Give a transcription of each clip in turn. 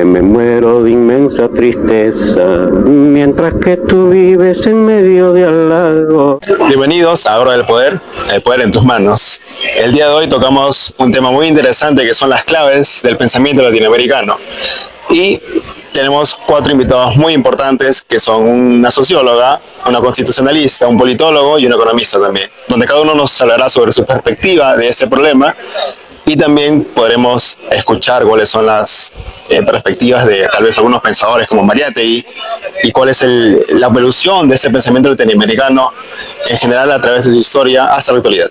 que me muero de inmensa tristeza, mientras que tú vives en medio de al lado. Bienvenidos a Hora del Poder, el poder en tus manos. El día de hoy tocamos un tema muy interesante que son las claves del pensamiento latinoamericano. Y tenemos 4 invitados muy importantes que son una socióloga, una constitucionalista, un politólogo y un economista también, donde cada uno nos hablará sobre su perspectiva de este problema y también podremos escuchar cuáles son las perspectivas de tal vez algunos pensadores como Mariátegui y cuál es la evolución de este pensamiento latinoamericano en general a través de su historia hasta la actualidad.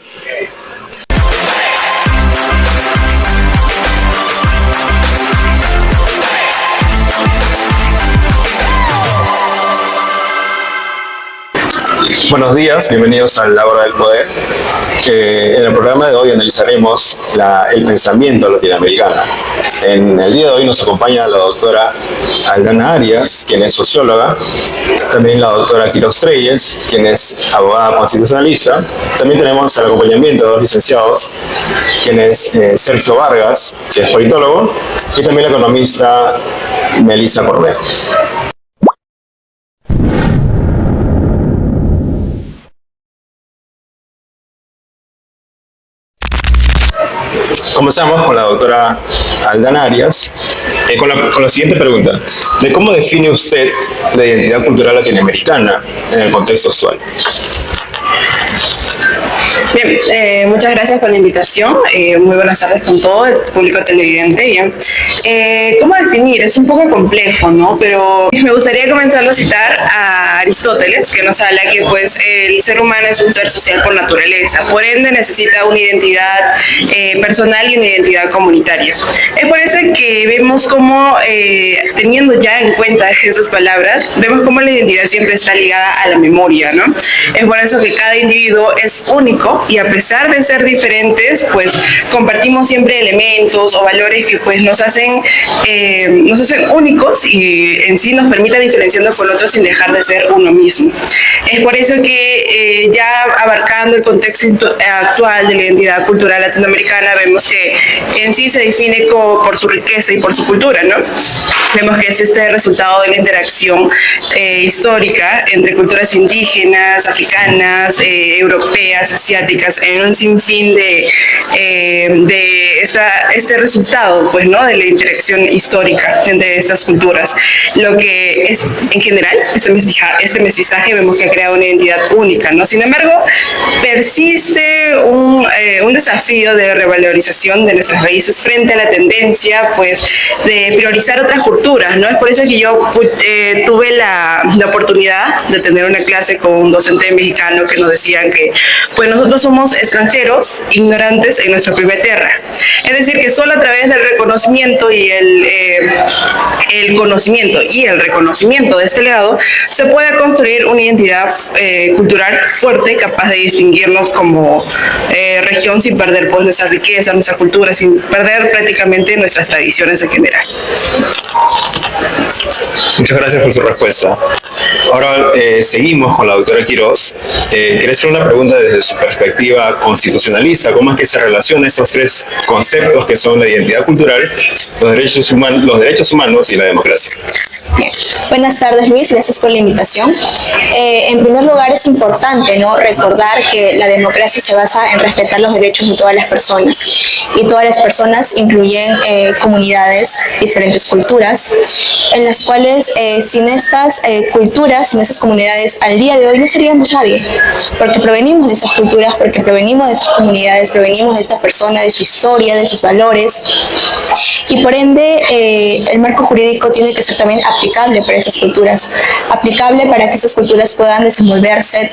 Buenos días, bienvenidos a la Hora del Poder. En el programa de hoy analizaremos el pensamiento latinoamericano. En el día de hoy nos acompaña la doctora Aldana Arias, quien es socióloga, también la doctora Quiroz Treyes, quien es abogada constitucionalista. También tenemos el acompañamiento de 2 licenciados, quien es Sergio Vargas, que es politólogo, y también la economista Melissa Cornejo. Comenzamos con la doctora Aldana Arias con la siguiente pregunta. ¿De cómo define usted la identidad cultural latinoamericana en el contexto actual? Bien, muchas gracias por la invitación. Muy buenas tardes con todo el público televidente. Bien. ¿Cómo definir? Es un poco complejo, ¿no? Pero me gustaría comenzar a citar a Aristóteles, que nos habla que pues el ser humano es un ser social por naturaleza, por ende necesita una identidad personal y una identidad comunitaria. Es por eso que vemos cómo, teniendo ya en cuenta esas palabras, vemos cómo la identidad siempre está ligada a la memoria, ¿no? Es por eso que cada individuo es único y a pesar de ser diferentes, pues compartimos siempre elementos o valores que pues nos hacen únicos y en sí nos permite diferenciarnos con otros sin dejar de ser uno mismo. Es por eso que ya abarcando el contexto actual de la identidad cultural latinoamericana, vemos que en sí se define por su riqueza y por su cultura, ¿no? Vemos que es este resultado de la interacción histórica entre culturas indígenas, africanas, europeas, asiáticas, en un sinfín de este resultado, pues, ¿no? De la interacción histórica entre estas culturas. Lo que es, en general, este mestizaje vemos que ha creado una identidad única, ¿no? Sin embargo, persiste un desafío de revalorización de nuestras raíces frente a la tendencia, pues, de priorizar otras culturas, ¿no? Es por eso que yo tuve la oportunidad de tener una clase con un docente mexicano que nos decían que pues nosotros somos extranjeros, ignorantes en nuestra propia tierra. Es decir, que solo a través del reconocimiento y el conocimiento y el reconocimiento de este legado se puede construir una identidad cultural fuerte, capaz de distinguirnos como región sin perder pues nuestra riqueza, nuestra cultura, sin perder prácticamente nuestras tradiciones en general. Muchas gracias por su respuesta. Ahora seguimos con la doctora Quiroz. Quería hacer una pregunta desde su perspectiva constitucionalista. ¿Cómo es que se relacionan estos 3 conceptos que son la identidad cultural, los derechos humanos y la democracia? Bien. Buenas tardes, Luis. Gracias por la invitación. En primer lugar, es importante, ¿no?, recordar que la democracia se basa en respetar los derechos de todas las personas. Y todas las personas incluyen comunidades, diferentes culturas, en las cuales sin estas culturas, sin estas comunidades, al día de hoy no seríamos nadie, porque provenimos de estas culturas, porque provenimos de estas comunidades, provenimos de estas personas, de su historia, de sus valores, y por ende el marco jurídico tiene que ser también aplicable para estas culturas, aplicable para que estas culturas puedan desenvolverse,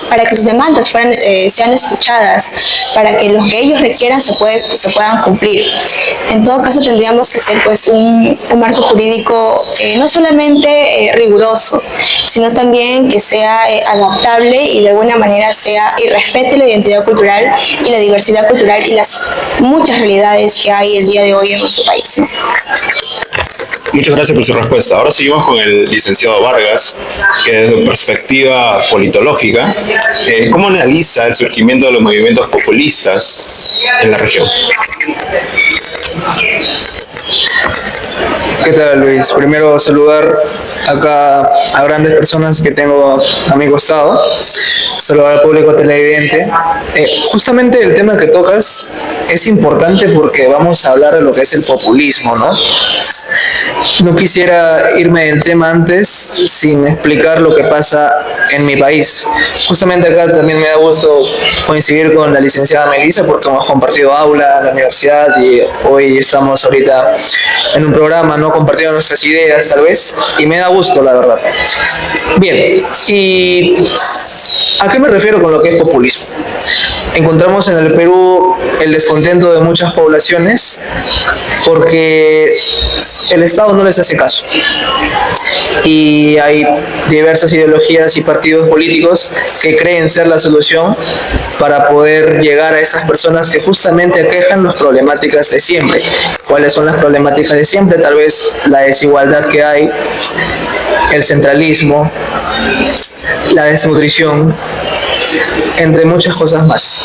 para que sus demandas sean escuchadas, para que lo que ellos requieran se puedan cumplir. En todo caso tendríamos que ser pues un marco jurídico no solamente riguroso, sino también que sea adaptable y de alguna manera y respete la identidad cultural y la diversidad cultural y las muchas realidades que hay el día de hoy en nuestro país, ¿no? Muchas gracias por su respuesta. Ahora seguimos con el licenciado Vargas, que desde su perspectiva politológica, ¿cómo analiza el surgimiento de los movimientos populistas en la región? ¿Qué tal, Luis? Primero saludar acá a grandes personas que tengo a mi costado, saludar al público televidente. Justamente el tema que tocas es importante porque vamos a hablar de lo que es el populismo, ¿no? No quisiera irme del tema antes sin explicar lo que pasa en mi país. Justamente acá también me da gusto coincidir con la licenciada Melissa porque hemos compartido aula en la universidad y hoy estamos ahorita en un programa, ¿no? Compartiendo nuestras ideas tal vez, y me da gusto, la verdad. Bien, ¿y a qué me refiero con lo que es populismo? Encontramos en el Perú el descontento de muchas poblaciones porque el Estado no les hace caso. Y hay diversas ideologías y partidos políticos que creen ser la solución para poder llegar a estas personas que justamente aquejan las problemáticas de siempre. ¿Cuáles son las problemáticas de siempre? Tal vez la desigualdad que hay, el centralismo, la desnutrición, entre muchas cosas más.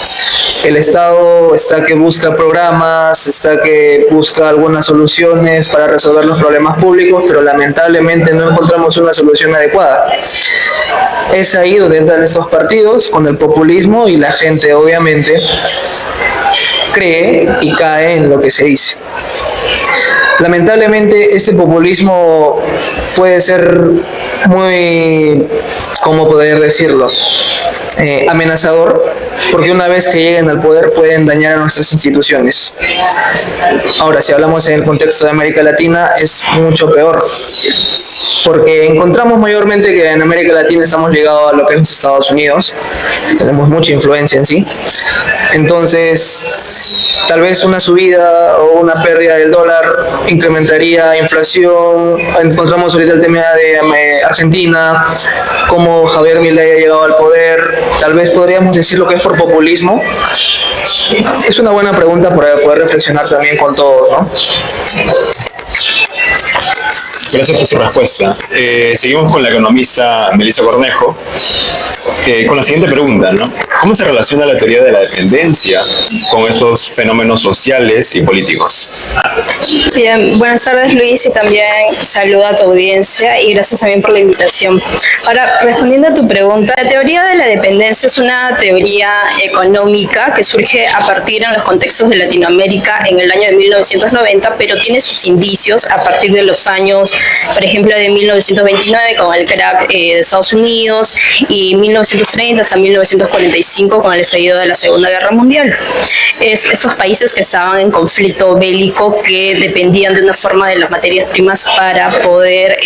El Estado está que busca programas, está que busca algunas soluciones para resolver los problemas públicos, pero lamentablemente no encontramos una solución adecuada. Es ahí donde entran estos partidos con el populismo y la gente obviamente cree y cae en lo que se dice. Lamentablemente este populismo puede ser muy, ¿cómo poder decirlo? Amenazador, porque una vez que lleguen al poder pueden dañar a nuestras instituciones. Ahora, si hablamos en el contexto de América Latina, es mucho peor, porque encontramos mayormente que en América Latina estamos ligados a lo que es Estados Unidos, tenemos mucha influencia en sí, entonces tal vez una subida o una pérdida del dólar incrementaría inflación. Encontramos ahorita el tema de Argentina, cómo Javier Milei ha llegado al poder. Tal vez podríamos decir lo que es por populismo. Es una buena pregunta para poder reflexionar también con todos, ¿no? Gracias por su respuesta. Seguimos con la economista Melissa Cornejo, con la siguiente pregunta, ¿no? ¿Cómo se relaciona la teoría de la dependencia con estos fenómenos sociales y políticos? Bien, buenas tardes Luis y también saludo a tu audiencia y gracias también por la invitación. Ahora, respondiendo a tu pregunta, la teoría de la dependencia es una teoría económica que surge a partir en los contextos de Latinoamérica en el año de 1990, pero tiene sus indicios a partir de los años, por ejemplo, de 1929 con el crack de Estados Unidos y 1930 hasta 1945 con el estallido de la Segunda Guerra Mundial. Esos países que estaban en conflicto bélico que dependían de una forma de las materias primas para poder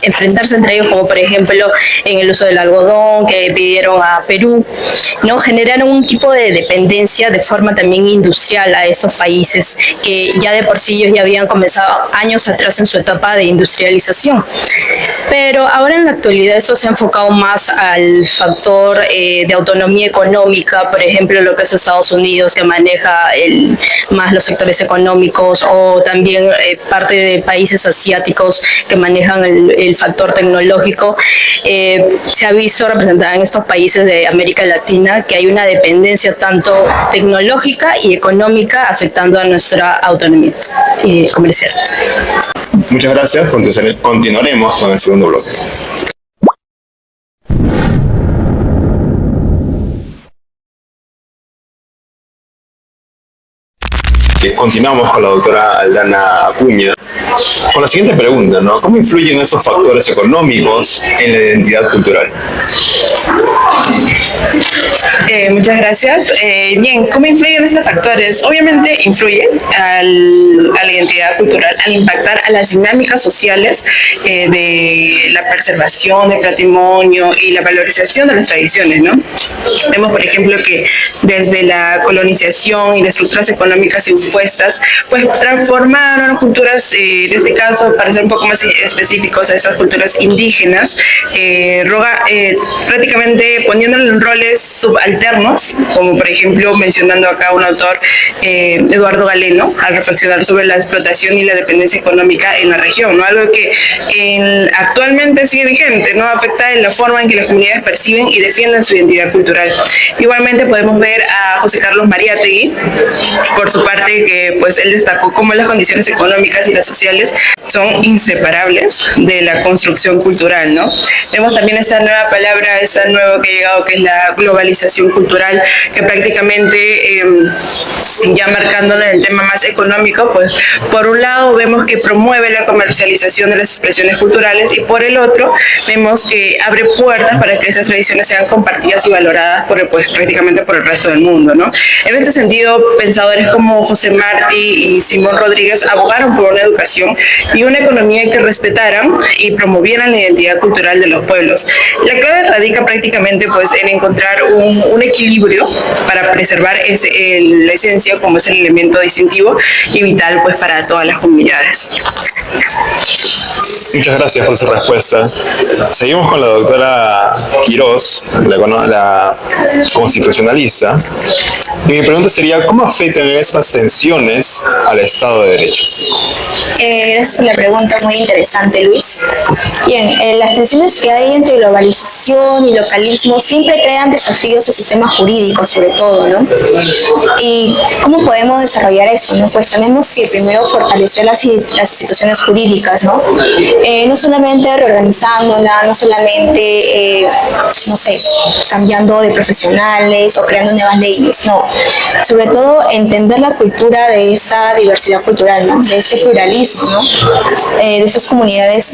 enfrentarse entre ellos, como por ejemplo en el uso del algodón que pidieron a Perú, ¿no? Generaron un tipo de dependencia de forma también industrial a estos países que ya de por sí ellos ya habían comenzado años atrás en su etapa de industrialización. Pero ahora en la actualidad esto se ha enfocado más al factor de autonomía económica, por ejemplo lo que es Estados Unidos que maneja más los sectores económicos, o también parte de países asiáticos que manejan el factor tecnológico. Se ha visto representada en estos países de América Latina que hay una dependencia tanto tecnológica y económica afectando a nuestra autonomía comercial. Muchas gracias. Continuaremos con el segundo bloque. Continuamos con la doctora Aldana Acuña con la siguiente pregunta, ¿no? ¿Cómo influyen estos factores económicos en la identidad cultural? Muchas gracias. Bien, ¿cómo influyen estos factores? Obviamente influyen a la identidad cultural al impactar a las dinámicas sociales de la preservación del patrimonio y la valorización de las tradiciones, ¿no? Vemos, por ejemplo, que desde la colonización y las estructuras económicas impuestas, pues transformaron culturas, en este caso, para ser un poco más específicos, a estas culturas indígenas, prácticamente poniendo poniéndolo en roles subalternos, como por ejemplo mencionando acá un autor, Eduardo Galeno, al reflexionar sobre la explotación y la dependencia económica en la región, ¿no? Algo que actualmente sigue vigente, ¿no? Afecta en la forma en que las comunidades perciben y defienden su identidad cultural. Igualmente podemos ver a José Carlos Mariátegui, por su parte, que pues él destacó cómo las condiciones económicas y las sociales son inseparables de la construcción cultural, ¿no? Vemos también esta nueva palabra, esta nueva que ha llegado, que es la globalización cultural, que prácticamente ya marcando en el tema más económico, pues por un lado vemos que promueve la comercialización de las expresiones culturales y por el otro vemos que abre puertas para que esas tradiciones sean compartidas y valoradas prácticamente por el resto del mundo, ¿no? En este sentido, pensadores como José Martí y Simón Rodríguez abogaron por una educación y una economía que respetaran y promovieran la identidad cultural de los pueblos. La clave radica prácticamente pues en encontrar un equilibrio para preservar la esencia como es el elemento distintivo y vital pues para todas las comunidades. Muchas gracias por su respuesta. Seguimos con la doctora Quirós, la constitucionalista. Y mi pregunta sería, ¿cómo afectan estas tensiones al Estado de Derecho? Gracias por la pregunta, muy interesante, Luis. Bien, las tensiones que hay entre globalización y localismo siempre crean desafíos al sistema jurídico, sobre todo, ¿no? ¿Y cómo podemos desarrollar esto, no? Pues tenemos que primero fortalecer las instituciones jurídicas, ¿no? No solamente reorganizándola, no solamente, no sé, cambiando de profesionales o creando nuevas leyes, no. Sobre todo entender la cultura de esta diversidad cultural, ¿no? De este pluralismo, ¿no? De estas comunidades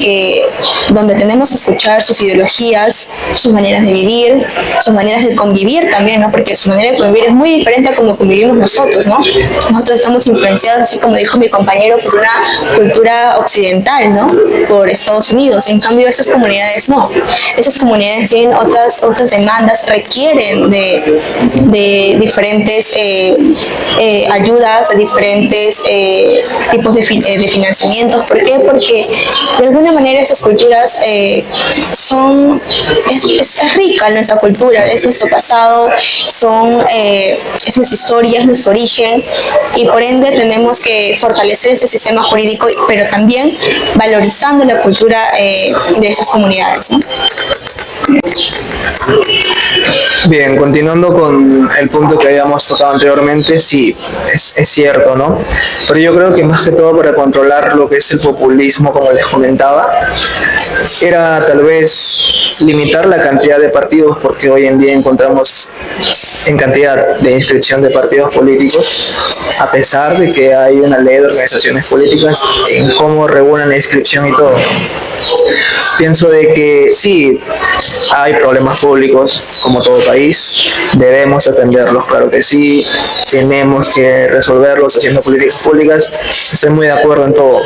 donde tenemos que escuchar sus ideologías, sus maneras de vivir, sus maneras de convivir también, ¿no? Porque su manera de convivir es muy diferente a como convivimos nosotros, ¿no? Nosotros estamos influenciados, así como dijo mi compañero, por una cultura occidental, ¿no? Por Estados Unidos. En cambio, estas comunidades no. Estas comunidades tienen otras demandas, requieren de diferentes ayudas, de diferentes tipos de financiamientos. ¿Por qué? Porque de alguna manera estas culturas es rica nuestra cultura, es nuestro pasado, es nuestra historia, es nuestro origen, y por ende tenemos que fortalecer este sistema jurídico, pero también valorizando la cultura de esas comunidades, ¿no? Bien, continuando con el punto que habíamos tocado anteriormente, sí, es cierto, ¿no? Pero yo creo que más que todo para controlar lo que es el populismo, como les comentaba, era tal vez limitar la cantidad de partidos, porque hoy en día encontramos en cantidad de inscripción de partidos políticos, a pesar de que hay una ley de organizaciones políticas en cómo regulan la inscripción y todo. Pienso de que sí, hay problemas públicos como todo país, debemos atenderlos, claro que sí, tenemos que resolverlos haciendo políticas públicas, estoy muy de acuerdo en todo,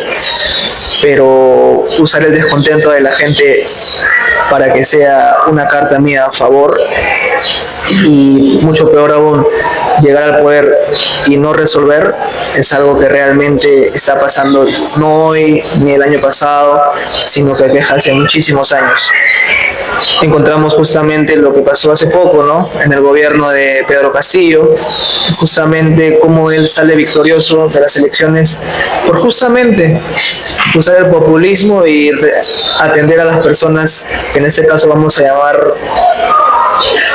pero usar el descontento de la gente para que sea una carta mía a favor, y mucho peor aún, llegar al poder y no resolver, es algo que realmente está pasando no hoy ni el año pasado, sino que aqueja hace muchísimos años. Encontramos justamente lo que pasó hace poco, ¿no? En el gobierno de Pedro Castillo, justamente cómo él sale victorioso de las elecciones por justamente usar el populismo y atender a las personas que en este caso vamos a llamar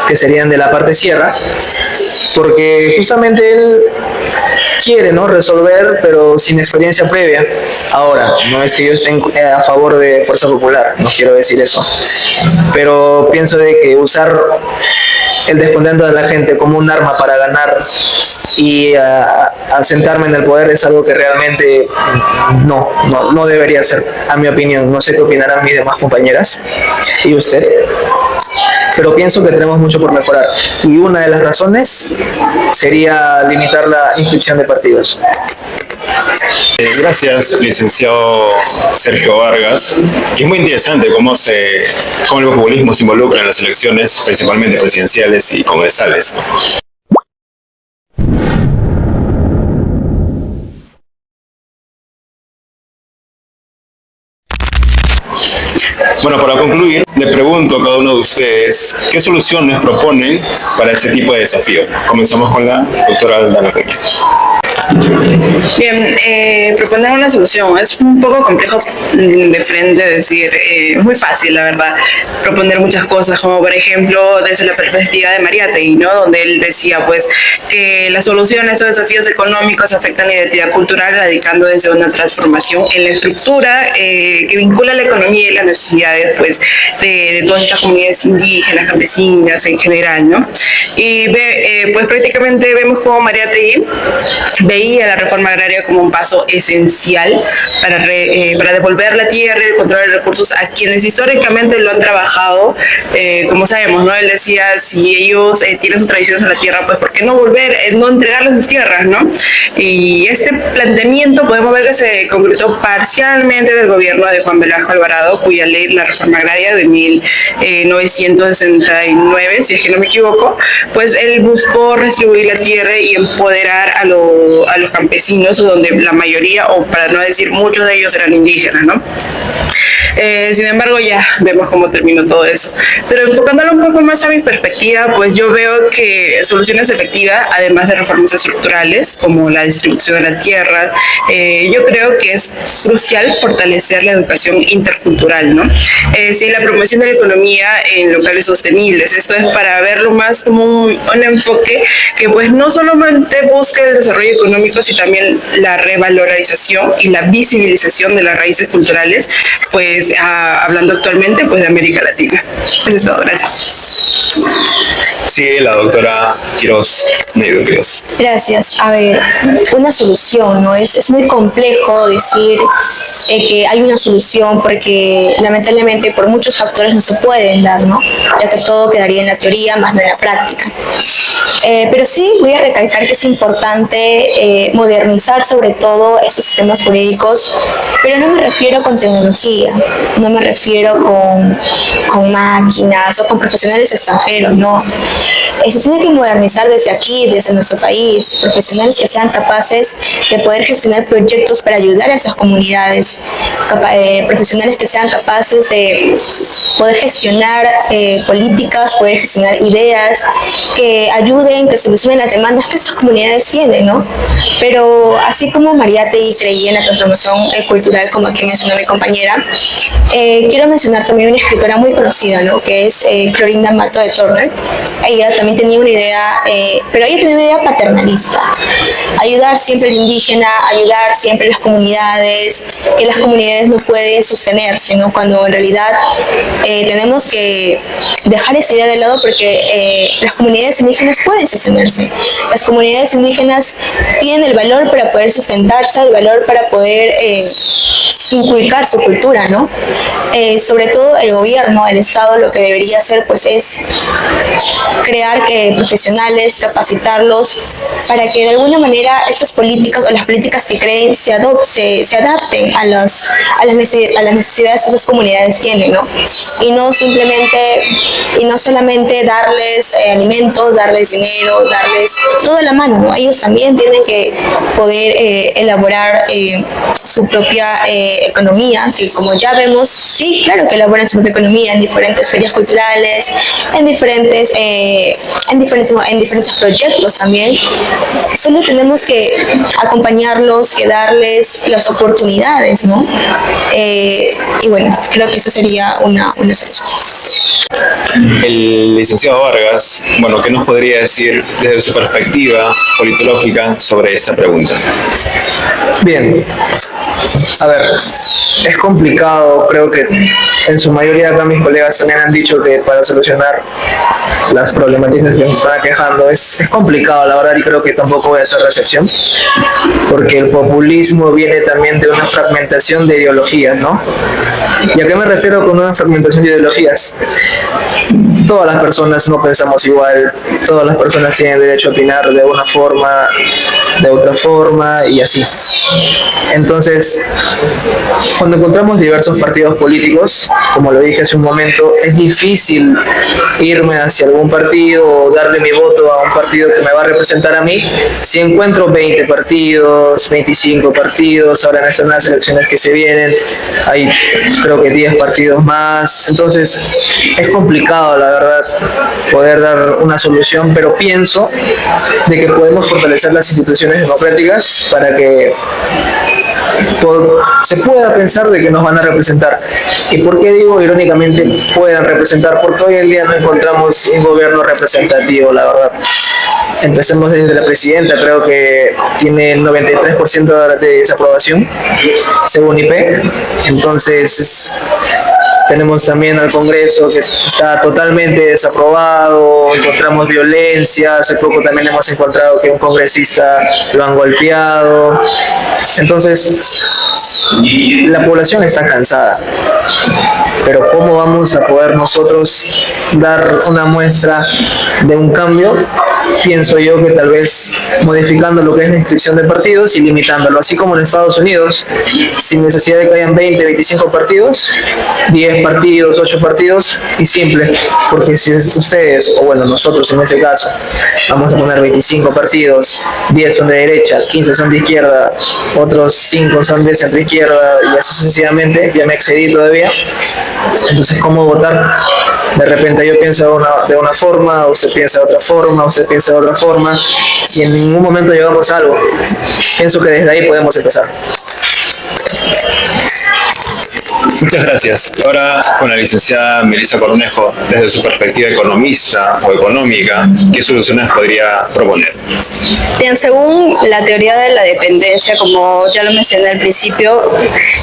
que serían de la parte sierra, porque justamente él quiere, ¿no?, resolver, pero sin experiencia previa. Ahora, no es que yo esté a favor de Fuerza Popular, no quiero decir eso, pero pienso de que usar el descontento de la gente como un arma para ganar y sentarme en el poder es algo que realmente no debería ser, a mi opinión. No sé qué opinarán mis demás compañeras y usted, pero pienso que tenemos mucho por mejorar, y una de las razones sería limitar la inscripción de partidos. Gracias, licenciado Sergio Vargas, que es muy interesante cómo el populismo se involucra en las elecciones, principalmente presidenciales y congresales. Bueno, para concluir, le pregunto a cada uno de ustedes qué soluciones proponen para este tipo de desafío. Comenzamos con la doctora Aldana Peña. Bien, proponer una solución es un poco complejo de frente decir, es muy fácil la verdad, proponer muchas cosas, como por ejemplo desde la perspectiva de Mariátegui, ¿no? Donde él decía pues que la solución a estos desafíos económicos afectan la identidad cultural, radicando desde una transformación en la estructura que vincula la economía y las necesidades pues de todas estas comunidades indígenas, campesinas en general, ¿no? Y pues prácticamente vemos como Mariátegui veía la reforma agraria como un paso esencial para devolver la tierra y el control de recursos a quienes históricamente lo han trabajado, como sabemos, ¿no? Él decía, si ellos tienen sus tradiciones en la tierra, pues ¿por qué no volver, no entregarles sus tierras, ¿no? Y este planteamiento podemos ver que se concretó parcialmente del gobierno de Juan Velasco Alvarado, cuya ley, la reforma agraria de 1969, si es que no me equivoco, pues él buscó redistribuir la tierra y empoderar a los campesinos, donde la mayoría, o para no decir muchos de ellos, eran indígenas, ¿no? Sin embargo, ya vemos cómo terminó todo eso. Pero enfocándolo un poco más a mi perspectiva, pues yo veo que soluciones efectivas, además de reformas estructurales, como la distribución de la tierra, yo creo que es crucial fortalecer la educación intercultural, ¿no? Sí, la promoción de la economía en locales sostenibles. Esto es para verlo más como un enfoque que pues no solamente busca el desarrollo económico, sino también la revalorización y la visibilización de las raíces culturales, pues hablando actualmente pues de América Latina. Eso es todo, gracias. Sí, la doctora Quiroz, Neido Quiroz. Gracias. A ver, una solución, ¿no? Es muy complejo decir que hay una solución porque lamentablemente por muchos factores no se pueden dar, ¿no? Ya que todo quedaría en la teoría más no en la práctica. Pero sí voy a recalcar que es importante modernizar sobre todo estos sistemas jurídicos, pero no me refiero con tecnología, no me refiero con máquinas o con profesionales extranjeros, no. Se tiene que modernizar desde aquí, desde nuestro país, profesionales que sean capaces de poder gestionar proyectos para ayudar a estas comunidades, profesionales que sean capaces de poder gestionar políticas, poder gestionar ideas que ayuden, que solucionen las demandas que estas comunidades tienen, ¿no? Pero así como Mariátegui creía en la transformación cultural, como aquí mencionó mi compañera, quiero mencionar también una escritora muy conocida, ¿no? Que es Clorinda Mato de Turner. Ella también tenía una idea, pero ella tenía una idea paternalista. Ayudar siempre al indígena, ayudar siempre a las comunidades, que las comunidades no pueden sostenerse, ¿no? Cuando en realidad tenemos que dejar esa idea de lado porque las comunidades indígenas pueden sostenerse. Las comunidades indígenas tienen el valor para poder sustentarse, el valor para poder inculcar su cultura, ¿no? Sobre todo el gobierno, el Estado, lo que debería hacer pues es crear profesionales, capacitarlos para que de alguna manera estas políticas o las políticas que creen se adapten a las necesidades que estas comunidades tienen, ¿no? Y no solamente darles alimentos, darles dinero, darles toda la mano, ¿no? Ellos también tienen que poder elaborar su propia economía, que como ya vemos, sí, claro que elaboran su propia economía en diferentes ferias culturales, en diferentes proyectos también. Solo tenemos que acompañarlos, que darles las oportunidades, ¿no? Y bueno, creo que esa sería una solución. El licenciado Vargas, bueno, ¿qué nos podría decir desde su perspectiva politológica sobre esta pregunta? Bien, a ver, es complicado, creo que en su mayoría acá mis colegas también han dicho que para solucionar las problemáticas que nos están aquejando es complicado, la verdad, y creo que tampoco voy a hacer la excepción, porque el populismo viene también de una fragmentación de ideologías, ¿no? ¿Y a qué me refiero con una fragmentación de ideologías? Todas las personas no pensamos igual, todas las personas tienen derecho a opinar de una forma, de otra forma y así. Entonces, Entonces, cuando encontramos diversos partidos políticos, como lo dije hace un momento, es difícil irme hacia algún partido o darle mi voto a un partido que me va a representar a mí si encuentro 20 partidos, 25 partidos, ahora en estas nuevas elecciones que se vienen hay creo que 10 partidos más. Entonces es complicado, la verdad, poder dar una solución, pero pienso de que podemos fortalecer las instituciones democráticas para que se pueda pensar de que nos van a representar. ¿Y por qué digo irónicamente puedan representar? Porque hoy en día no encontramos un gobierno representativo, la verdad. Empecemos desde la presidenta, creo que tiene el 93% de desaprobación, según IP. Entonces, tenemos también al Congreso que está totalmente desaprobado, encontramos violencia, hace poco también hemos encontrado que un congresista lo han golpeado. Entonces, la población está cansada, pero ¿cómo vamos a poder nosotros dar una muestra de un cambio? Pienso yo que tal vez modificando lo que es la inscripción de partidos y limitándolo, así como en Estados Unidos, sin necesidad de que hayan 20, 25 partidos, 10 partidos, 8 partidos y simple, porque si ustedes, o bueno, nosotros en este caso, vamos a poner 25 partidos, 10 son de derecha, 15 son de izquierda, otros 5 son de centro izquierda y así sucesivamente, ya me excedí todavía. Entonces, ¿cómo votar? De repente yo pienso de una forma, usted piensa de otra forma, usted piensa de otra forma y en ningún momento llegamos a algo. Pienso que desde ahí podemos empezar. Muchas gracias. Ahora con la licenciada Melissa Cornejo, desde su perspectiva economista o económica, ¿qué soluciones podría proponer? Bien, según la teoría de la dependencia, como ya lo mencioné al principio,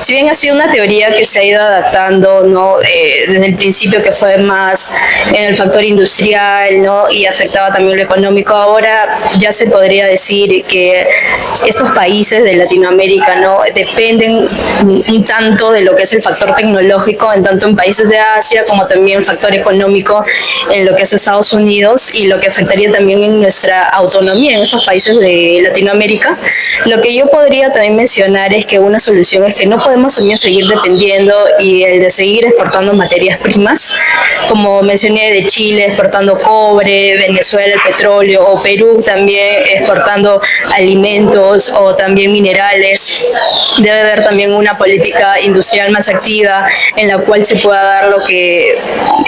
si bien ha sido una teoría que se ha ido adaptando, ¿no? Desde el principio, que fue más en el factor industrial, ¿no? Y afectaba también lo económico, ahora ya se podría decir que estos países de Latinoamérica, ¿no? Dependen un tanto de lo que es el factor tecnológico, en tanto en países de Asia como también el factor económico en lo que es Estados Unidos, y lo que afectaría también en nuestra autonomía en esos países de Latinoamérica. Lo que yo podría también mencionar es que una solución es que no podemos también seguir dependiendo y el de seguir exportando materias primas, como mencioné, de Chile exportando cobre, Venezuela el petróleo, o Perú también exportando alimentos o también minerales. Debe haber también una política industrial más activa en la cual se pueda dar lo que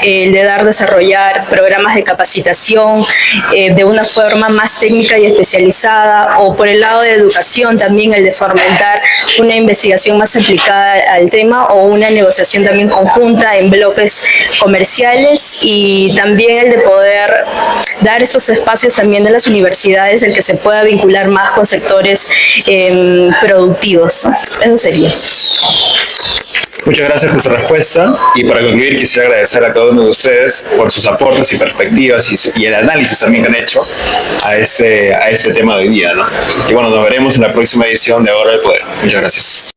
el de desarrollar programas de capacitación de una forma más técnica y especializada, o por el lado de educación también el de fomentar una investigación más aplicada al tema, o una negociación también conjunta en bloques comerciales, y también el de poder dar estos espacios también de las universidades, el que se pueda vincular más con sectores productivos. Eso sería. Muchas gracias por su respuesta, y para concluir quisiera agradecer a cada uno de ustedes por sus aportes y perspectivas y el análisis también que han hecho a este tema de hoy día, ¿no? Y bueno, nos veremos en la próxima edición de Ahora el Poder. Muchas gracias.